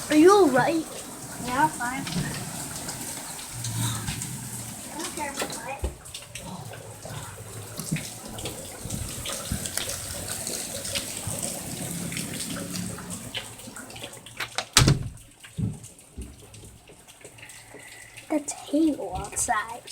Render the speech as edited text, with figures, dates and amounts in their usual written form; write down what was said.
Are you alright? Yeah, fine. I don't care about it. That's hail outside.